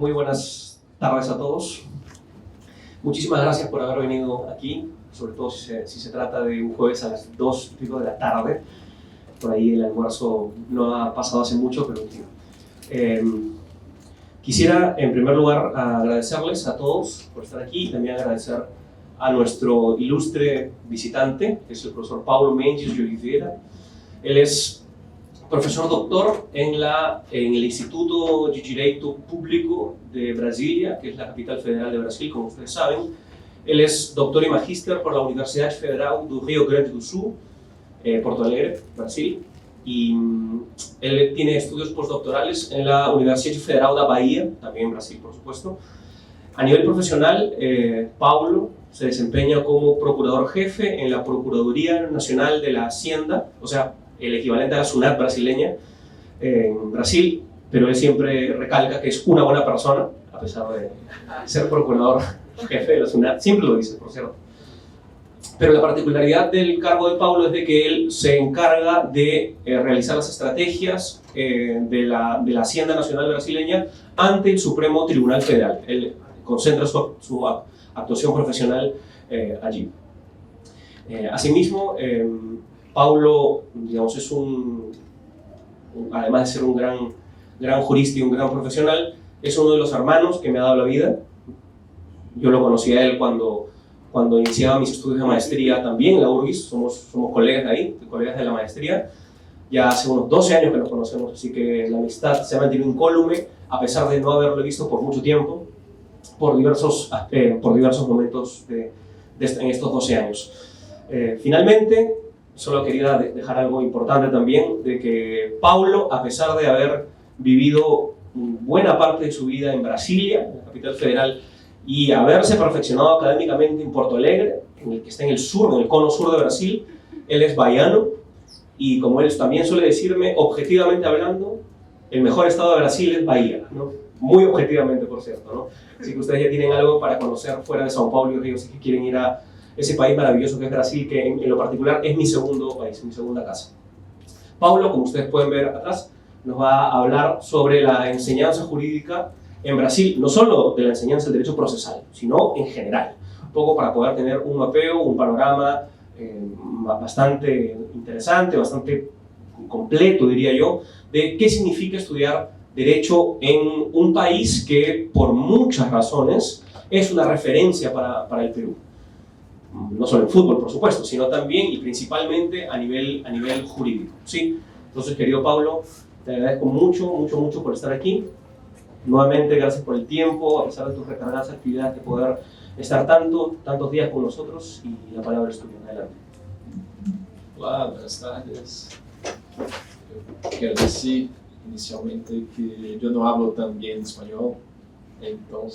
Muy buenas tardes a todos. Muchísimas gracias por haber venido aquí, sobre todo si se trata de un jueves a las 2:00 de la tarde. Por ahí el almuerzo no ha pasado hace mucho, pero quisiera en primer lugar agradecerles a todos por estar aquí y también agradecer a nuestro ilustre visitante, que es el profesor Paulo Mendes de Oliveira. Él es profesor doctor en el Instituto de Direito Público de Brasilia, que es la capital federal de Brasil, como ustedes saben. Él es doctor y magíster por la Universidad Federal do Rio Grande do Sul, Porto Alegre, Brasil. Y él tiene estudios postdoctorales en la Universidad Federal da Bahia, también en Brasil, por supuesto. A nivel profesional, Paulo se desempeña como procurador jefe en la Procuraduría Nacional de la Hacienda, o sea, el equivalente a la SUNAT brasileña en Brasil, pero él siempre recalca que es una buena persona, a pesar de ser procurador jefe de la SUNAT, siempre lo dice, por cierto. Pero la particularidad del cargo de Paulo es de que él se encarga de realizar las estrategias de la Hacienda Nacional brasileña ante el Supremo Tribunal Federal. Él concentra su actuación profesional allí. Asimismo, Paulo, digamos, es además de ser un gran jurista y un gran profesional, es uno de los hermanos que me ha dado la vida. Yo lo conocí a él cuando iniciaba mis estudios de maestría también en la URGS, somos colegas ahí, colegas de la maestría. Ya hace unos 12 años que nos conocemos, así que la amistad se ha mantenido incólume, a pesar de no haberlo visto por mucho tiempo, por diversos momentos en estos 12 años. Finalmente, solo quería dejar algo importante también, de que Paulo, a pesar de haber vivido buena parte de su vida en Brasilia, en la capital federal, y haberse perfeccionado académicamente en Porto Alegre, que está en el sur, en el cono sur de Brasil, él es baiano, y como él también suele decirme, objetivamente hablando, el mejor estado de Brasil es Bahía, ¿no? Muy objetivamente, por cierto, ¿no? Así que ustedes ya tienen algo para conocer fuera de São Paulo y Río, si quieren ir a ese país maravilloso que es Brasil, que en lo particular es mi segundo país, mi segunda casa. Paulo, como ustedes pueden ver atrás, nos va a hablar sobre la enseñanza jurídica en Brasil, no solo de la enseñanza del derecho procesal, sino en general, un poco para poder tener un mapeo, un panorama bastante interesante, bastante completo, diría yo, de qué significa estudiar derecho en un país que, por muchas razones, es una referencia para el Perú. No solo en fútbol, por supuesto, sino también y principalmente a nivel jurídico, ¿sí? Entonces, querido Paulo, te agradezco mucho por estar aquí. Nuevamente, gracias por el tiempo, a pesar de tus recargadas actividades, de poder estar tantos días con nosotros, y la palabra es tuya. Adelante. Olá, buenas tardes. Eu quero dizer inicialmente que eu não hablo tão bem espanhol, então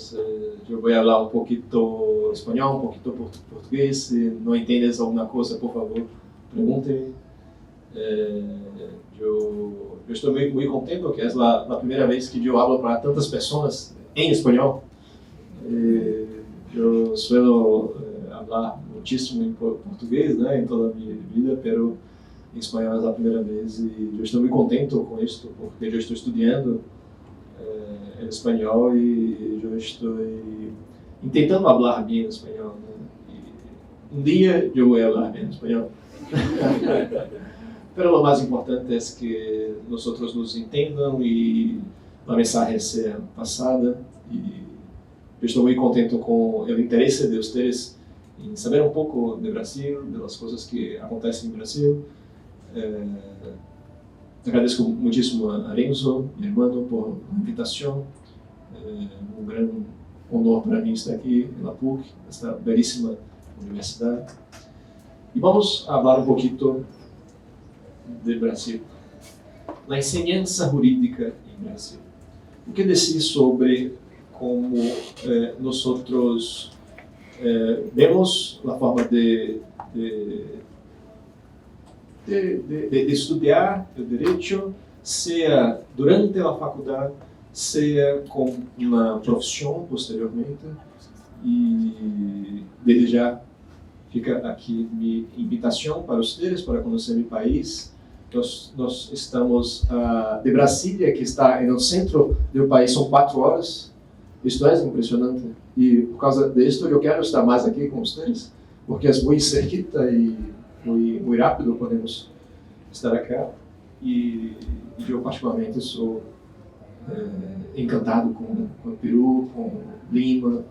eu vou falar um pouquinho espanhol, um pouquinho português. Se não entendes alguma coisa, por favor, pergunte. Eu estou muito contente porque é a primeira vez que eu falo para tantas pessoas em espanhol. Eu suelo falar muitíssimo em português, né, em toda a minha vida, mas em espanhol é a primeira vez e eu estou muito contente com isso porque eu estou estudando em espanhol e eu estou tentando falar bem espanhol, né? E dia eu vou falar bem espanhol. Pero lo más importante es que nosotros nos entendam y la mensaje sea pasada. Y yo estoy muy contento con el interés de ustedes en saber un poco de Brasil, de las cosas que acontecen en Brasil. Agradezco muchísimo a Renzo, mi hermano, por la invitación. Un gran honor para mí estar aquí en la PUC, esta belísima universidad. Y vamos a hablar un poquito de Brasil. Na enseñanza jurídica em Brasil. O que dizer sobre como nosotros vemos a forma de estudar o direito, seja durante a faculdade, seja com uma profissão posteriormente. E desde já fica aqui minha invitação para vocês, para conhecer meu país. Nós estamos de Brasília, que está no centro do país, são 4 horas. Isto é impressionante. E por causa disto eu quero estar mais aqui com vocês, porque é muito cerquita e muito rápido podemos estar aqui. E eu particularmente sou encantado com o Peru, com Lima,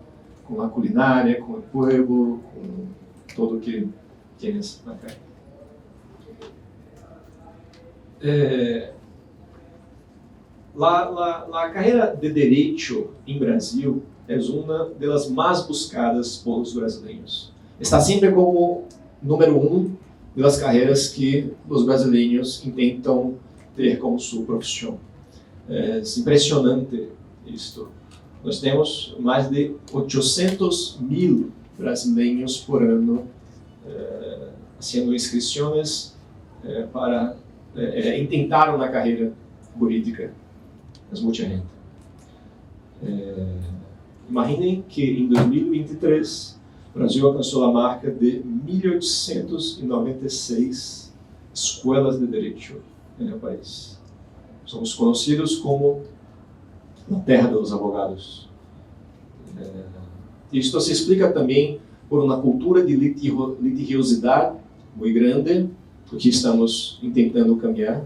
com a culinária, com o povo, com tudo que tienes acá. A carreira de Direito em Brasil é uma das mais buscadas por os brasileiros. Está sempre como número 1 das carreiras que os brasileiros tentam ter como sua profissão. É impressionante isto. Nós temos mais de 800.000 brasileiros por ano fazendo inscrições para tentar uma carreira política. É muita gente. Imaginem que em 2023 o Brasil alcançou a marca de 1.896 escolas de direito no país. Somos conhecidos como a terra dos advogados. Isto se explica também por uma cultura de litigiosidade muito grande, que estamos tentando caminhar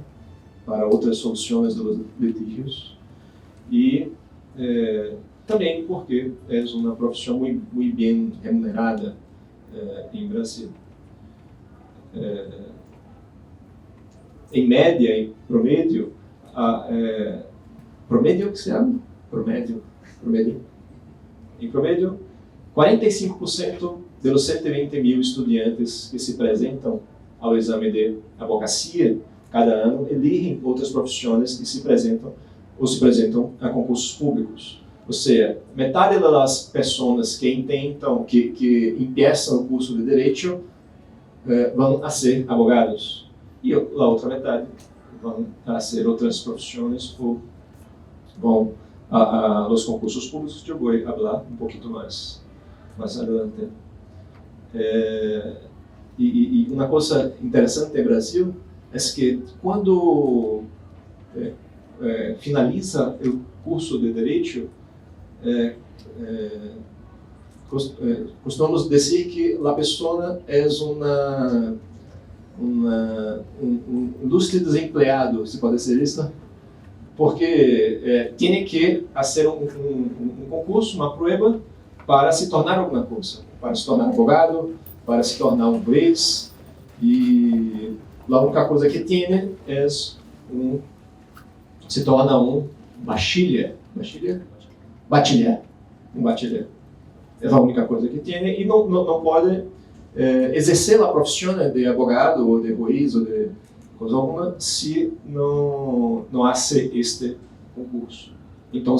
para outras soluções dos litígios, e também porque é uma profissão muito bem remunerada em Brasil. Em média, em promédio, promédio que se chama? Promédio. Em promédio, 45% dos 120.000 estudantes que se apresentam ao exame de advocacia cada ano elegem outras profissões e se apresentam a concursos públicos. Ou seja, metade das pessoas que empiezam o curso de Direito vão a ser advogados. E a outra metade vão a ser outras profissões ou vão a los concursos públicos, que eu vou falar um pouquinho mais adelante. E uma coisa interessante no Brasil é que quando finaliza o curso de Direito, costumamos dizer que a pessoa é uma indústria desempregado, se pode ser isso, porque tem que fazer um concurso, uma prova, para se tornar alguma coisa, para se tornar advogado, para se tornar um juiz, e a única coisa que tem é se torna um bachiller. Um bachiller. É a única coisa que tem, e não pode exercer a profissão de advogado ou de juiz ou de coisa alguma se não hace este concurso. Então, é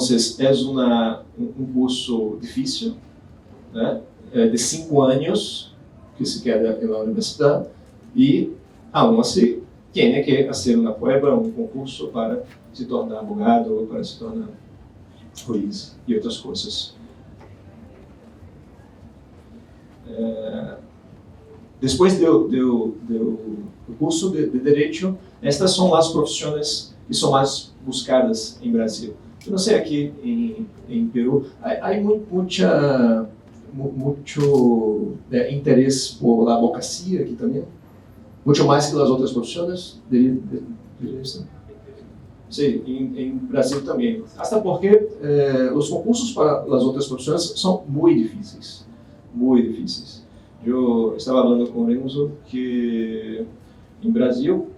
um curso difícil, né? De 5 anos que se queda na universidade, e aún assim tem que fazer uma prova, um concurso para se tornar advogado ou para se tornar juiz e outras coisas. Depois do curso de Direito, estas são as profissões que são mais buscadas em Brasil. Eu não sei aqui em Peru, há muito interesse por a advocacia aqui também, muito mais que as outras profissões. Sim, em Brasil também. Até porque os concursos para as outras profissões são muito difíceis. Muito difíceis. Eu estava falando com o Renzo que em Brasil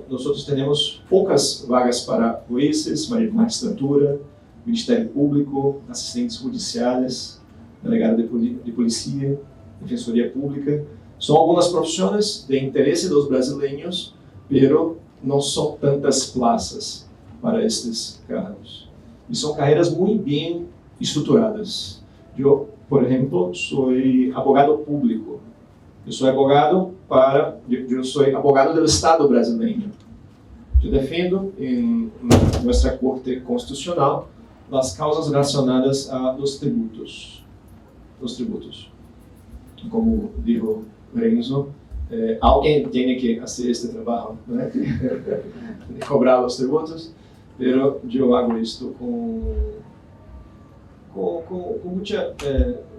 nós temos poucas vagas para juízes, magistratura, Ministério Público, assistentes judiciais, delegado de polícia, defensoria pública. São algumas profissões de interesse dos brasileiros, mas não são tantas plazas para estes cargos. E são carreiras muito bem estruturadas. Eu, por exemplo, sou advogado público. Eu sou advogado do Estado brasileiro. Eu defendo em nossa Corte Constitucional as causas relacionadas aos tributos. Como dijo Renzo, alguém tem que fazer este trabalho, né? De cobrar os tributos, mas eu hago isto com com muita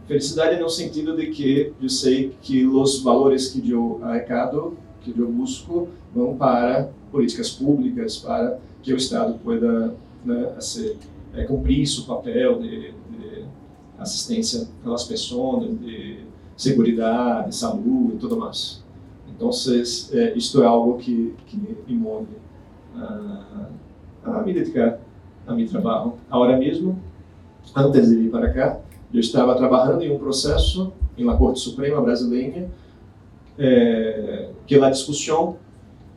felicidade no sentido de que eu sei que os valores que eu arrecado, que eu busco, vão para políticas públicas, para que o Estado pueda, né, cumprir seu papel de assistência às pessoas, de segurança, de saúde e tudo mais. Então, isto é algo que me move a me dedicar a meu trabalho. Agora mesmo, antes de vir para cá, eu estava trabalhando em um processo na Corte Suprema brasileira que a discussão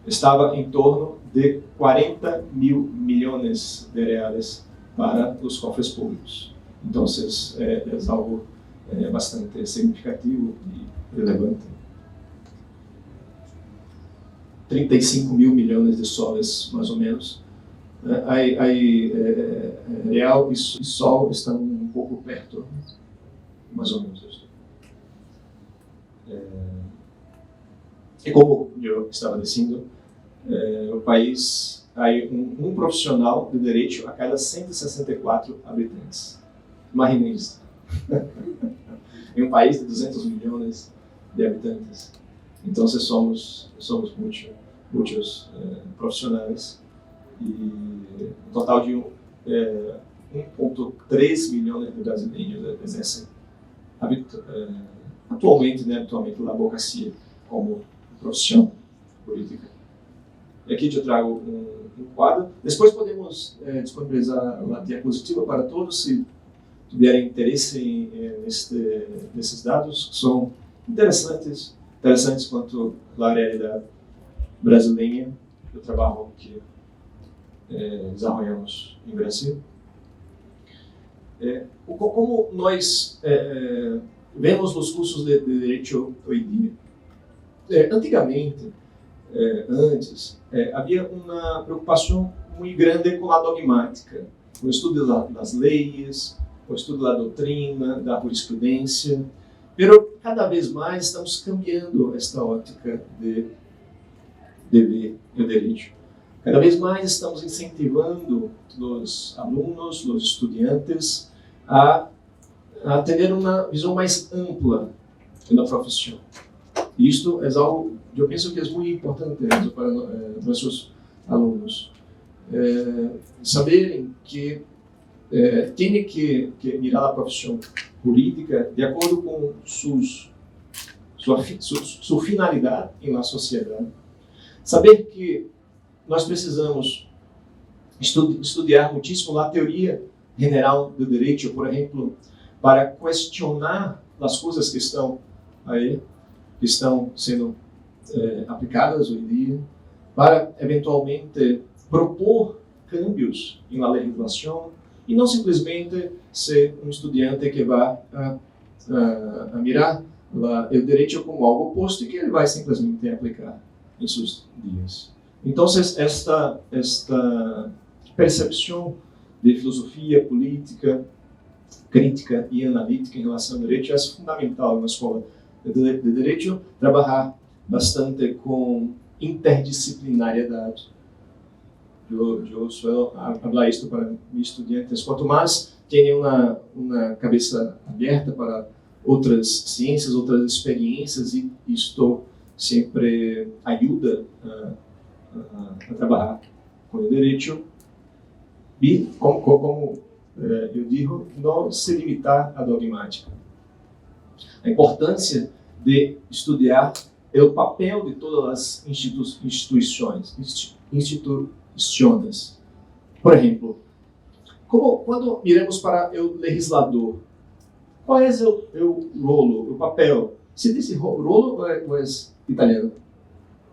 estava em torno de 40 mil milhões de reais para os cofres públicos. Então, é algo bastante significativo e relevante. 35 mil milhões de soles, mais ou menos. Real e Sol estão um pouco perto, mais ou menos. E como eu estava dizendo, o país há um profissional de direito a cada 164 habitantes. Imaginem isso. Em um país de 200 milhões de habitantes. Então, somos muitos profissionais. E um total de 1,3 milhões de brasileiros exercem atualmente a advocacia como profissão política. E aqui eu trago um quadro. Depois podemos disponibilizar a diapositiva para todos, se tiverem interesse nesses dados, que são interessantes quanto à realidade brasileira do trabalho que desenvolvemos em Brasil. Como nós vemos os cursos de direito hoje em dia? Antigamente, havia uma preocupação muito grande com a dogmática, com o estudo das leis, com o estudo da doutrina, da jurisprudência, mas cada vez mais estamos cambiando esta ótica de ver o direito. Cada vez mais estamos incentivando os alunos, os estudantes, a ter uma visão mais ampla da profissão. E isto é algo que eu penso que é muito importante para nossos alunos. Saberem que tem que mirar a profissão política de acordo com sua finalidade na sociedade. Saber que nós precisamos estudar muitíssimo a teoria general do direito, por exemplo, para questionar as coisas que estão aí, que estão sendo aplicadas hoje em dia, para eventualmente propor cambios na legislação e não simplesmente ser um estudante que vai a mirar o direito como algo oposto e que ele vai simplesmente aplicar em seus dias. Então, esta percepção de filosofia política, crítica e analítica em relação ao direito é fundamental na escola de direito. Trabalhar bastante com interdisciplinariedade. Eu suelo falar isso para meus estudantes. Quanto mais tenham uma cabeça aberta para outras ciências, outras experiências, e isto sempre ajuda a trabalhar com o direito. E, como eu digo, não se limitar à dogmática. A importância de estudar o papel de todas as instituições. Por exemplo, quando miramos para o legislador, qual é o rolo, o papel? Se diz rolo ou é italiano?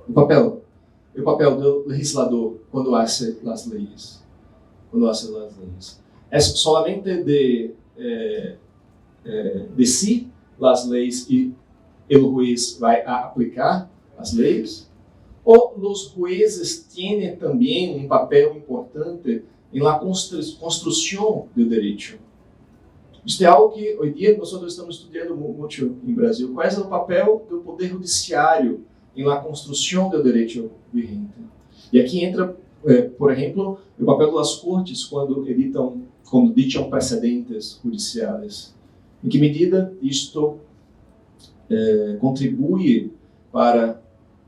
O papel do legislador quando hace as leis. É solamente de si as leis e o juiz vai aplicar as leis? Ou os juízes têm também um papel importante na construção do direito? Isto é algo que hoje em dia nós estamos estudando muito em Brasil. Qual é o papel do Poder Judiciário na construção do direito vigente? E aqui entra, por exemplo, o papel das cortes quando editam como ditam precedentes judiciais. Em que medida isto contribui para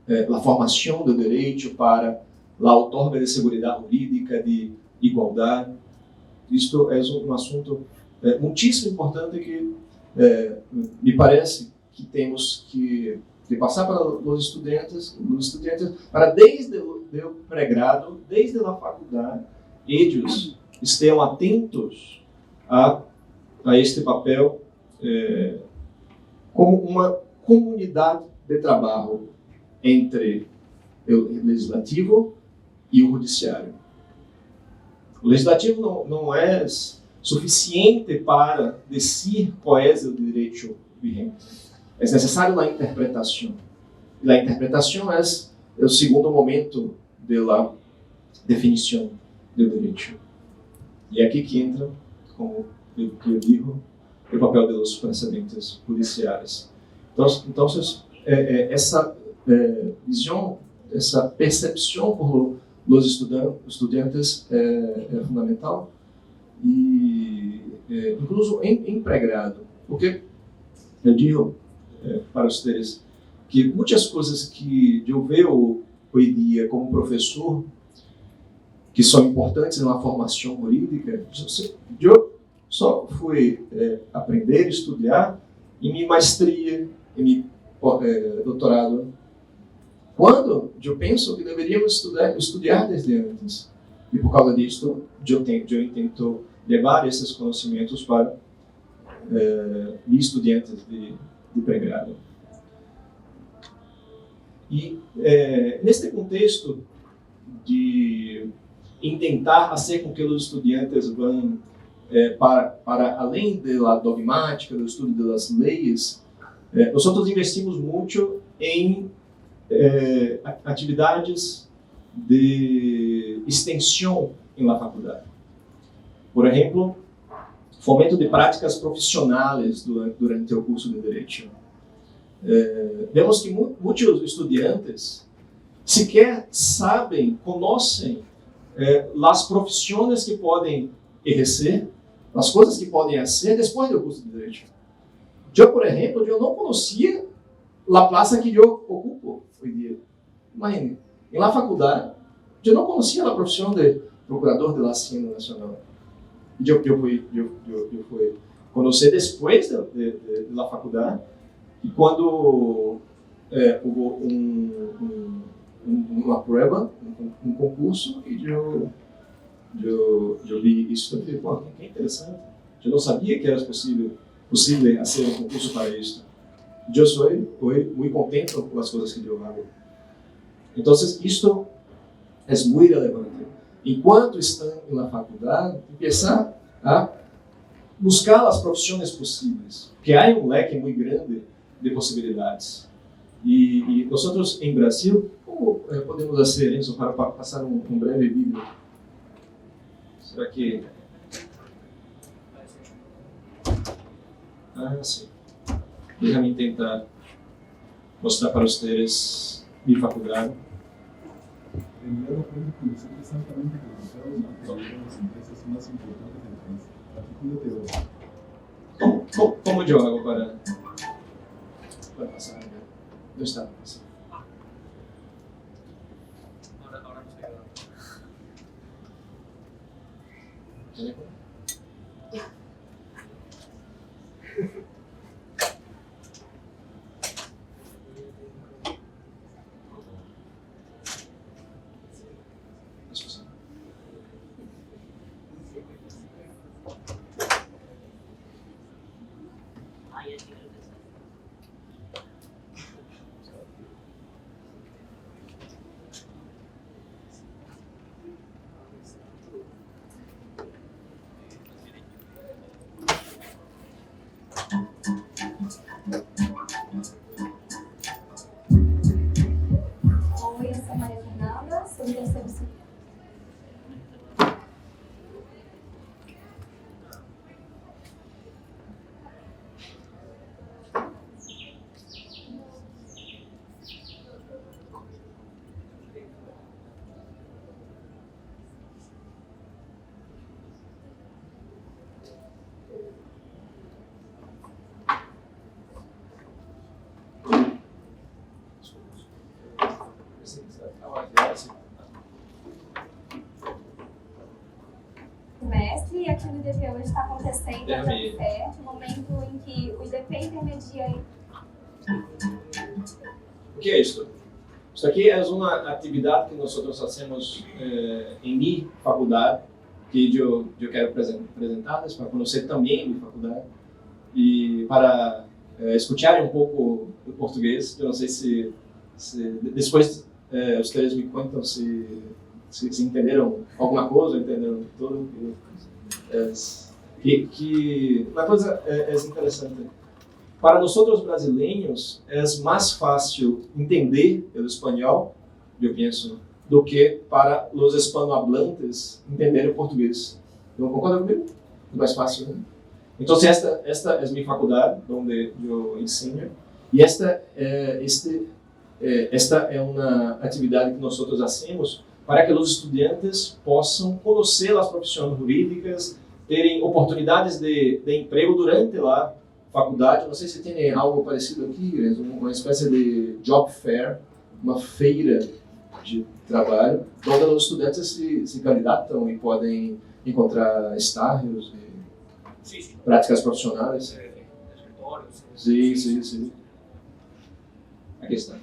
a formação do direito, para a outorga de segurança jurídica, de igualdade. Isto é um assunto muitíssimo importante que me parece que temos que passar para os estudantes para desde o pré-grado, desde a faculdade, eles estejam atentos a este papel como uma comunidade de trabalho entre o legislativo e o judiciário. O legislativo não é suficiente para dizer qual é o direito vigente. É necessário a interpretação. E a interpretação é o segundo momento da definição do direito. E é aqui que entra, como eu digo, o papel dos precedentes judiciais. Então essa visão, essa percepção por os estudantes é fundamental, e incluso em pré-grado, porque eu digo para vocês que muitas coisas que eu vejo hoje em dia como professor, que são importantes na formação jurídica, eu só fui aprender, estudar em minha maestria, em meu doutorado, quando eu penso que deveríamos estudar desde antes. E por causa disso, eu tento levar esses conhecimentos para meus estudantes de pré-grado. E neste contexto de tentar fazer com que os estudantes vão para além da dogmática, do estudo das leis, nós investimos muito em atividades de extensão na faculdade. Por exemplo, fomento de práticas profissionais durante o curso de Direito. Vemos que muitos estudantes sequer sabem, conhecem as profissões que podem exercer, as coisas que podem fazer depois do curso de Direito. Eu, por exemplo, eu não conhecia a plaça que eu ocupo hoje em dia. Imagine, na faculdade, eu não conhecia a profissão de procurador de Hacienda Nacional. E eu fui conhecer depois da faculdade, e quando houve uma prova, um concurso, e eu vi isso, eu falei, pô, que interessante. Eu não sabia que era possível fazer um concurso para isso. Eu sou muito contente com as coisas que eu hago. Então, isto é muito relevante. Enquanto estão na faculdade, começar a buscar as profissões possíveis, porque há um leque muito grande de possibilidades. E nós, em Brasil, como podemos fazer isso para passar um breve vídeo? Será que... sim. Deixa-me tentar mostrar para vocês minha faculdade. Como eu hago para passar? Onde está? Ahora no sé. Oi, eu sou Maria Fernanda, sou do terceiro ciclo. Mestre, e aqui no IDP hoje está acontecendo a JobFair, no momento em que o IDP intermedia. O que é isso? Isso aqui é uma atividade que nós fazemos em minha faculdade, que eu quero apresentar-lhes para conhecer também minha faculdade e para escutar um pouco o português. Eu não sei se depois vocês me contam se entenderam alguma coisa, entenderam tudo. Que uma coisa é interessante. Para nós brasileiros, é mais fácil entender o espanhol, eu penso, do que para os hispanohablantes entenderem o português. Não concorda comigo? É mais fácil, né? Então, esta é minha faculdade, onde eu ensino, e esta é uma atividade que nós fazemos para que os estudantes possam conhecer as profissões jurídicas, terem oportunidades de emprego durante a faculdade. Não sei se tem algo parecido aqui, uma espécie de job fair, uma feira de trabalho, onde os estudantes se candidatam e podem encontrar estágios e práticas profissionais. Sim. Aqui está.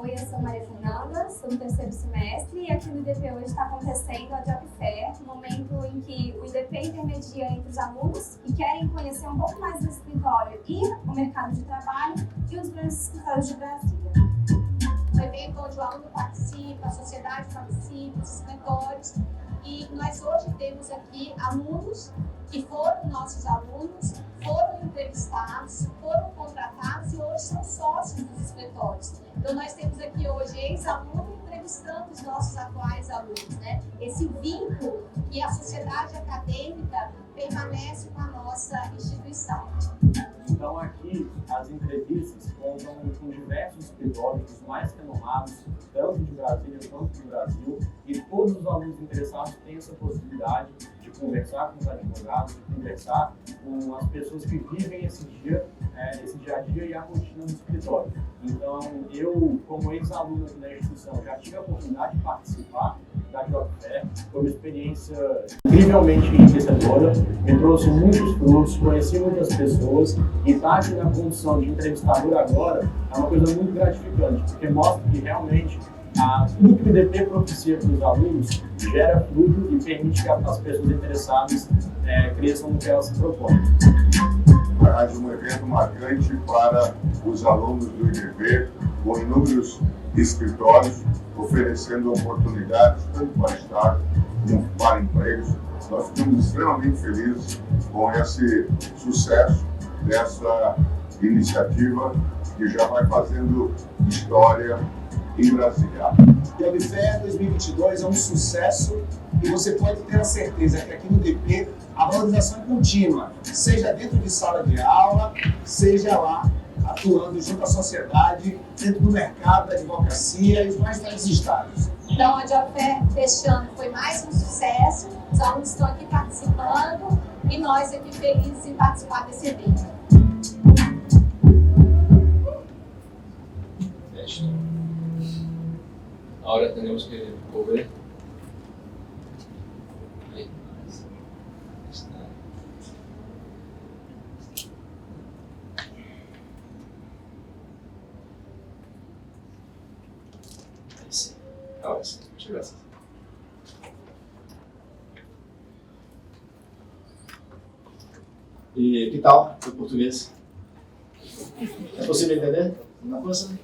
Oi, eu sou Maria Fernanda, sou do terceiro semestre e aqui no IDP hoje está acontecendo a JobFair, no momento em que o IDP intermedia entre os alunos que querem conhecer um pouco mais do escritório e o mercado de trabalho e os grandes escritórios de Brasília. Um evento onde o aluno participa, a sociedade participa, os escritórios, e nós hoje temos aqui alunos que foram nossos alunos, foram entrevistados, foram contratados e hoje são sócios dos escritórios. Então nós temos aqui hoje ex-aluno entrevistando os nossos atuais alunos, né? Esse vínculo que a sociedade acadêmica permanece com a nossa instituição. Então aqui as entrevistas contam com diversos escritórios, os mais renomados, tanto de Brasília quanto do Brasil, e todos os alunos interessados têm essa possibilidade de conversar com os advogados, de conversar com as pessoas que vivem esse dia a dia e a rotina do escritório. Então eu, como ex-aluno aqui da instituição, já tive a oportunidade de participar da JobFair. Foi uma experiência incrivelmente enriquecedora, me trouxe muitos frutos, conheci muitas pessoas, e estar aqui na condição de entrevistador agora é uma coisa muito gratificante, porque mostra que realmente tudo que o IDP propicia para os alunos gera fruto e permite que as pessoas interessadas cresçam no que elas se propõem. É um evento marcante para os alunos do IDP, com inúmeros escritórios oferecendo oportunidades tanto para estágio como para empregos. Nós ficamos extremamente felizes com esse sucesso dessa iniciativa que já vai fazendo história em Brasília. A JobFair 2022 é um sucesso e você pode ter a certeza que aqui no IDP a valorização é contínua, seja dentro de sala de aula, seja lá atuando junto à sociedade, dentro do mercado da advocacia e os mais diversos estágios. Então a JobFair deste ano foi mais um sucesso, os alunos estão aqui participando e nós aqui felizes em participar desse evento. Ahora tenemos que volver. Ahí está. Ahí sí. Ahora sí. Muchas gracias. E que tal o português? É possível entender uma coisa?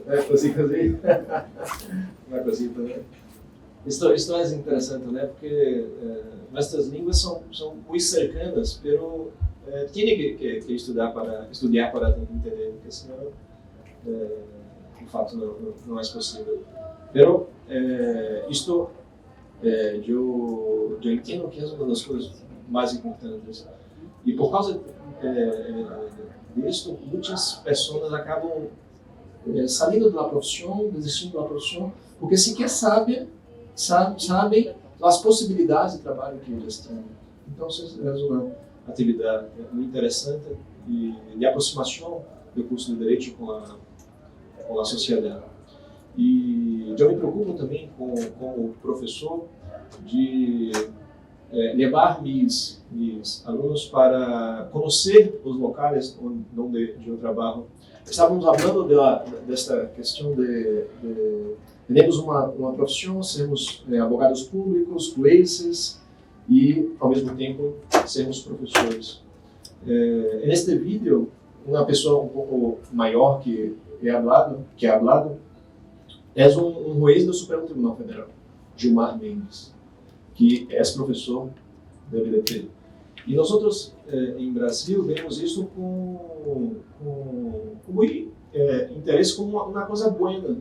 É cozinha. Uma coisinha também. Isto é interessante, né? Porque nossas línguas são muito cercanas, pero tem que estudar para entender, porque senão, de fato, não é possível. Pero isto eu entendo que é uma das coisas mais importantes. E por causa disso, muitas pessoas acabam saindo da profissão, desistindo da profissão, porque sequer sabem as possibilidades de trabalho que eles têm. Então, essa é atividade muito interessante e de aproximação do curso de Direito com a sociedade. E eu me preocupo também como professor de levar meus alunos para conhecer os locais onde eu trabalho. Estávamos falando desta questão de termos uma profissão, sermos advogados públicos, juízes e, ao mesmo tempo, sermos professores. Neste vídeo, uma pessoa um pouco maior que é hablado é um juiz do Supremo Tribunal Federal, Gilmar Mendes, que é professor da BDP. E nós outros, em Brasil, vemos isso com muito interesse como uma coisa boa.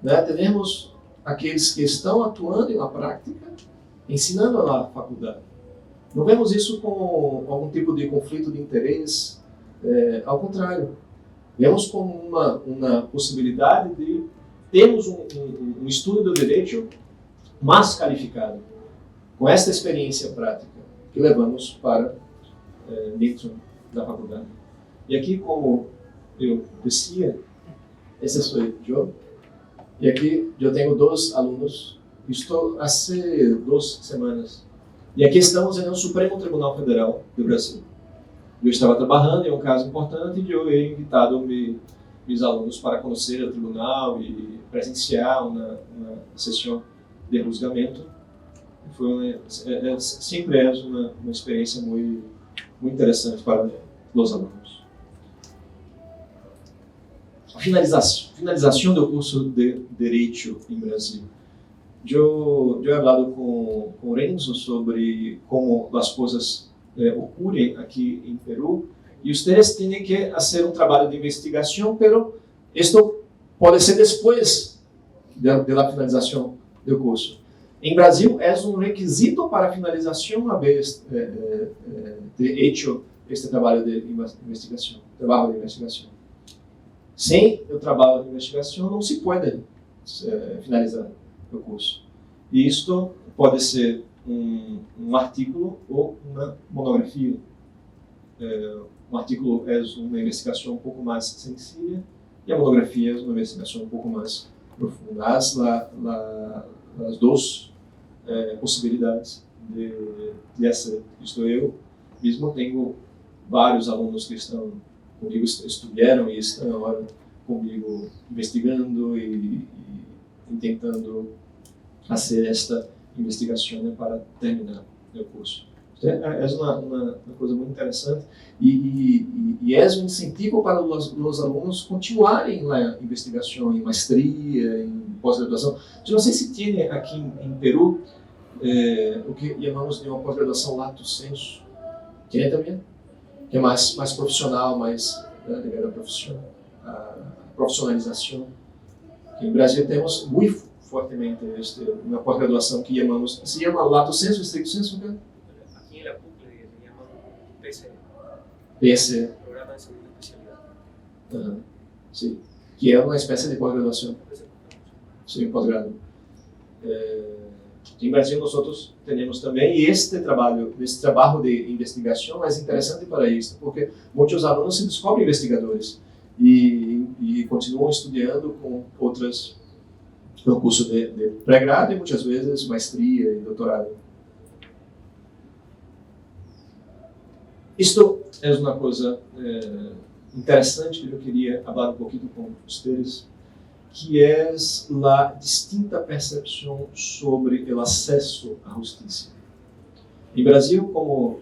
Né? Temos aqueles que estão atuando na prática, ensinando na faculdade. Não vemos isso com algum tipo de conflito de interesse, ao contrário. Vemos como uma possibilidade de termos um estudo do direito mais qualificado, com esta experiência prática que levamos para dentro da faculdade. E aqui, como eu dizia, esse sou eu. E aqui eu tenho 2 alunos. Estou há 2 semanas. E aqui estamos no Supremo Tribunal Federal do Brasil. Eu estava trabalhando em um caso importante e eu he invitado meus alunos para conhecer o tribunal e presenciar uma sessão de julgamento. Sempre é uma experiência muito interessante para os alunos. A finalização do curso de Direito em Brasil. Eu he falado com Renzo sobre como as coisas ocorrem aqui em Peru e vocês têm que fazer um trabalho de investigação, mas isto pode ser depois da finalização do curso. Em Brasil, é um requisito para a finalização uma vez feito este trabalho de investigação. Sem o trabalho de investigação, não se pode finalizar o curso. E isto pode ser um artigo ou uma monografia. Um artigo é uma investigação um pouco mais sensível e a monografia é uma investigação um pouco mais profunda. As 2 possibilidades de fazer. Isto eu mesmo tenho vários alunos que estão comigo, estudaram e estão agora comigo investigando e tentando fazer esta investigação para terminar o curso. É uma coisa muito interessante e é um incentivo para os alunos continuarem na investigação, em maestria, em pós-graduação. Eu não sei se tem aqui em Peru o que chamamos de uma pós-graduação lato sensu. Tem também? Que é mais profissional, mais ligada à profissionalização. Em Brasil temos muito fortemente uma pós-graduação que se chama lato sensu, estricto sensu, né? Aqui em la PUC le llaman PSE. PSE. Programa de Segunda Especialidade. Sim. Que é uma espécie de pós-graduação. Sim, pós-grado. Em Brasil, nós temos também, e este trabalho de investigação é interessante para isso, porque muitos alunos se descobrem investigadores e continuam estudando com outras, no curso de pré-grado e muitas vezes maestria e doutorado. Isto é uma coisa interessante que eu queria falar um pouquinho com vocês, que é a distinta percepção sobre o acesso à justiça. Em Brasil, como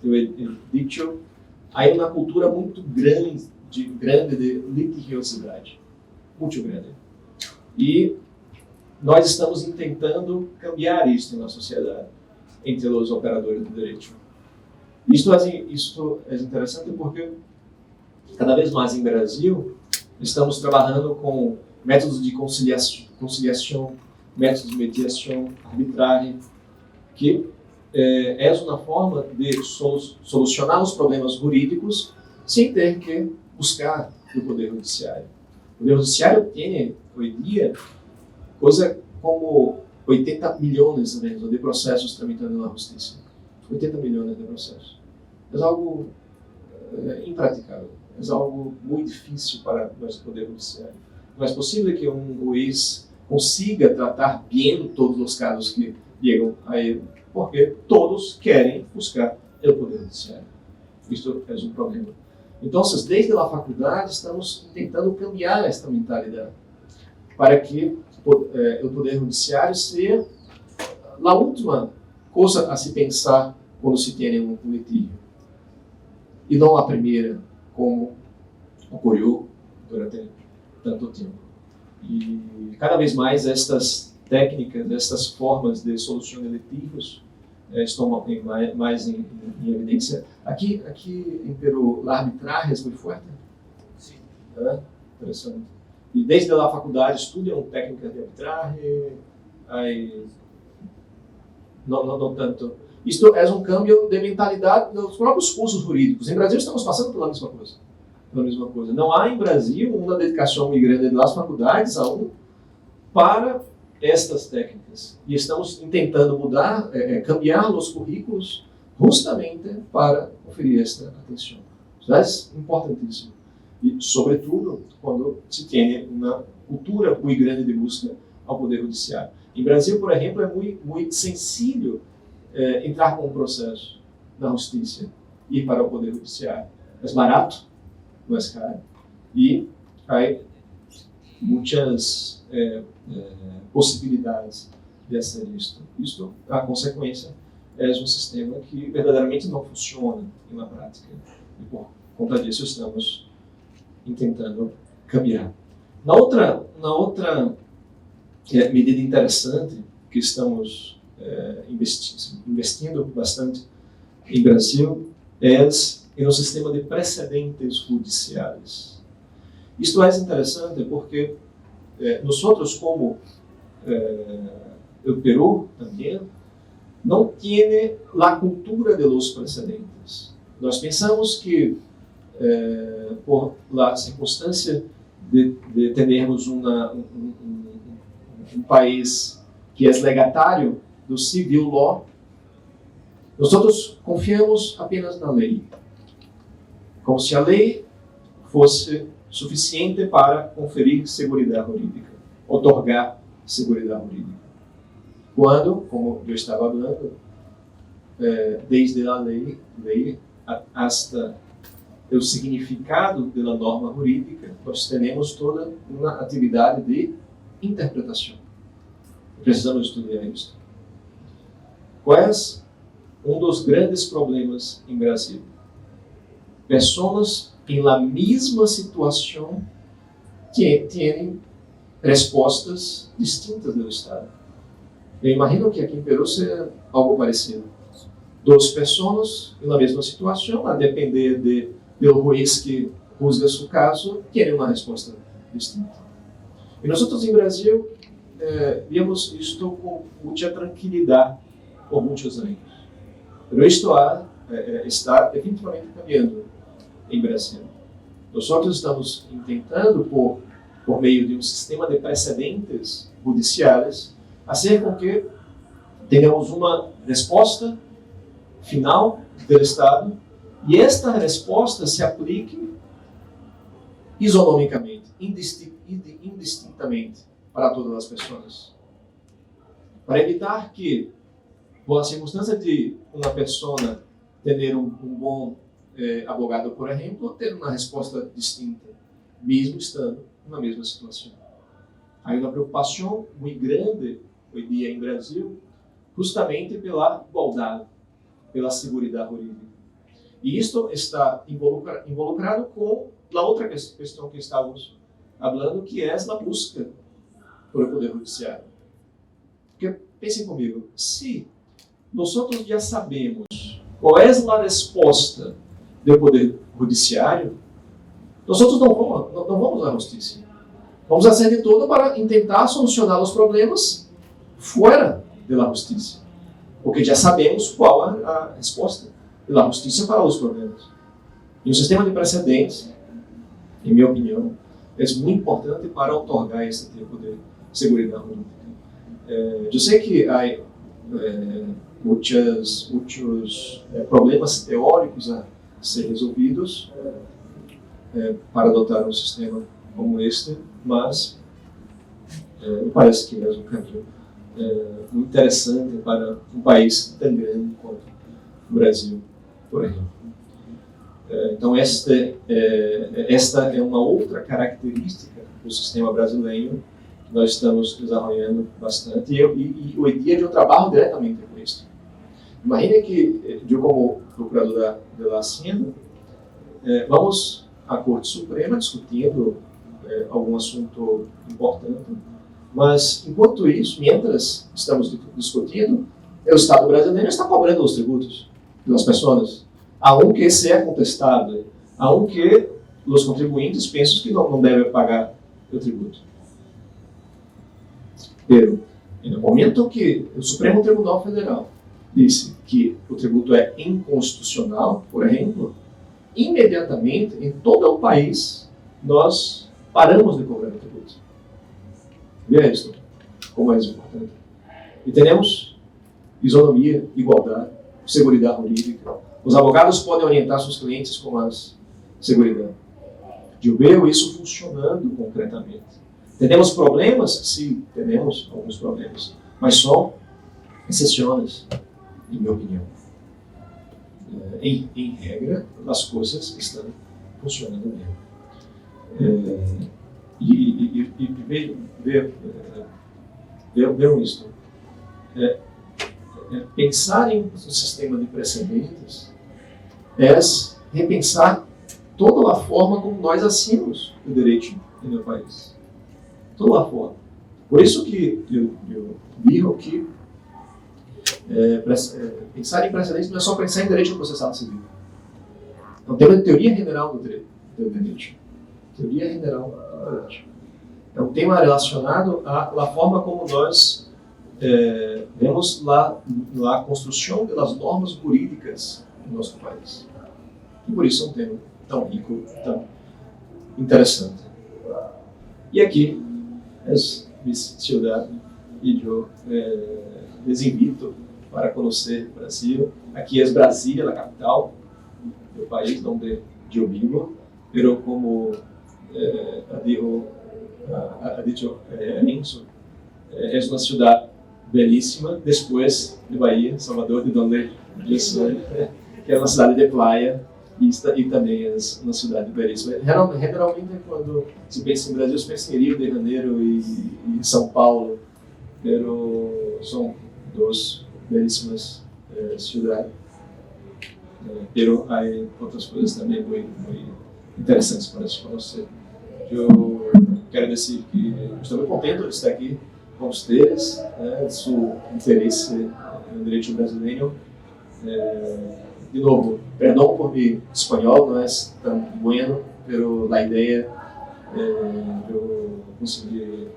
eu he dito, há uma cultura muito grande de litigiosidade, muito grande. E nós estamos tentando cambiar isso na sociedade, entre os operadores do direito. Isto é interessante porque, cada vez mais em Brasil, estamos trabalhando com métodos de conciliação, métodos de mediação, arbitragem, que é uma forma de solucionar os problemas jurídicos sem ter que buscar o Poder Judiciário. O Poder Judiciário tem, hoje em dia, coisa como 80 milhões de processos tramitando na Justiça. 80 milhões de processos. É algo impraticável. É algo muito difícil para nosso Poder Judiciário. Não é possível que um juiz consiga tratar bem todos os casos que chegam a ele, porque todos querem buscar o Poder Judiciário. Isto é um problema. Então, desde a faculdade, estamos tentando cambiar esta mentalidade para que o Poder Judiciário seja a última coisa a se pensar quando se tem um litígio. E não a primeira, como ocorreu durante tanto tempo. E cada vez mais estas técnicas, estas formas de solução de litígios estão mais em evidência. Aqui em Peru, a arbitragem é muito forte. Sim. Interessante. E desde a faculdade estudam técnicas de arbitragem, aí, não tanto. Isto é um câmbio de mentalidade dos próprios cursos jurídicos. Em Brasil estamos passando pela mesma coisa. Não há em Brasil uma dedicação muito grande das faculdades para estas técnicas. E estamos tentando mudar, cambiar os currículos justamente para oferecer esta atenção. Isso é importantíssimo. E, sobretudo, quando se tem uma cultura muito grande de busca ao Poder Judiciário. Em Brasil, por exemplo, é muito sensível entrar com um processo na justiça e ir para o Poder Judiciário. É barato, não é caro. E há muitas possibilidades de fazer isto. Isto, a consequência, é um sistema que verdadeiramente não funciona na prática. E por conta disso, estamos tentando cambiar. Na outra medida interessante que estamos investindo bastante em Brasil é no sistema de precedentes judiciais. Isto é interessante porque nós, como o Peru também, não tem a cultura de los precedentes. Nós pensamos que, por a circunstância de termos um país que é legatário do civil law, nós confiamos apenas na lei, como se a lei fosse suficiente para conferir segurança jurídica, otorgar segurança jurídica. Quando, como eu estava falando, desde a lei hasta o significado da norma jurídica, nós temos toda uma atividade de interpretação. Precisamos estudar isso. Qual é um dos grandes problemas em Brasil? Pessoas em la mesma situação que têm respostas distintas do Estado. Eu imagino que aqui em Peru seja algo parecido. Duas pessoas em la mesma situação, a depender do juiz que juzga seu caso, querem uma resposta distinta. E nós em Brasil vimos isto com muita tranquilidade por muitos anos. Mas isto está definitivamente cambiando em Brasil. Nós estamos tentando, por meio de um sistema de precedentes judiciais, fazer com que tenhamos uma resposta final do Estado e esta resposta se aplique isonomicamente, indistintamente para todas as pessoas. Para evitar que, por a circunstância de uma pessoa ter um bom advogado, por exemplo, ter uma resposta distinta, mesmo estando na mesma situação. Há uma preocupação muito grande hoje em dia em Brasil, justamente pela igualdade, pela segurança jurídica. E isto está involucrado com a outra questão que estávamos falando, que é a busca por Poder Judiciário. Porque, pensem comigo, se nós já sabemos qual é a resposta do Poder Judiciário, nós não vamos à justiça. Vamos fazer de tudo para tentar solucionar os problemas fora da justiça. Porque já sabemos qual é a resposta da justiça para os problemas. E o sistema de precedentes, em minha opinião, é muito importante para otorgar esse tipo de segurança jurídica. Eu sei que há muitos problemas teóricos a ser resolvidos para adotar um sistema como este, mas me parece que é um caminho muito interessante para um país tão grande quanto o Brasil, por exemplo. Então, esta é uma outra característica do sistema brasileiro que nós estamos desenvolvendo bastante. E hoje em dia eu trabalho diretamente com isso. Imagine que eu, como procurador da Hacienda, vamos à Corte Suprema discutindo algum assunto importante, mas enquanto isso, mientras estamos discutindo, o Estado brasileiro está cobrando os tributos das pessoas, aunque seja contestado, aunque os contribuintes pensam que não devem pagar o tributo. Pero, no momento que o Supremo Tribunal Federal disse que o tributo é inconstitucional, por exemplo, imediatamente, em todo o país, nós paramos de cobrar o tributo. Veja isso, como é importante. E temos isonomia, igualdade, seguridade jurídica. Os advogados podem orientar seus clientes com mais segurança. Eu vejo isso funcionando concretamente. Temos problemas? Sim, temos alguns problemas, mas são exceções, em minha opinião. Em regra, as coisas estão funcionando bem. Vejam isto. Pensar em um sistema de precedentes é repensar toda a forma como nós assinamos o direito no meu país. Toda a forma. Por isso que eu digo que pensar em precedentes não é só pensar em direito processado civil. Então, tem uma teoria geral do direito. Teoria geral do direito. É um tema relacionado à forma como nós vemos a construção das normas jurídicas no nosso país. E por isso é um tema tão rico, tão interessante. E aqui, minha cidade, e eu les invito para conhecer o Brasil. Aqui é Brasília, a capital do país onde eu vivo, mas como ha dicho Enzo, é uma cidade belíssima, depois de Bahia, Salvador, de onde eu sou, que é uma cidade de praia e também é uma cidade belíssima. Generalmente, quando se pensa em Brasil, se pensa em Rio de Janeiro e São Paulo, mas são duas belíssimas cidades. Mas há outras coisas também muito interessantes para se conhecer. Eu quero dizer que estou muito contente de estar aqui com vocês, seu interesse no direito brasileiro. De novo, perdão por mi espanhol, não é tão bueno, mas a ideia eu consegui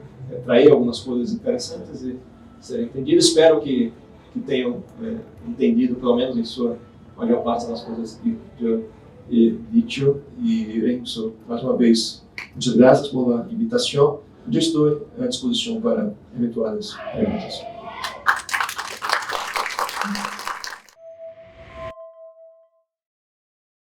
trazer algumas coisas interessantes e ser entendido. Espero que tenham entendido, pelo menos em sua maior parte das coisas que eu disse. E Renzo, mais uma vez, muitas graças pela invitação. Eu estou à disposição para eventuais perguntas.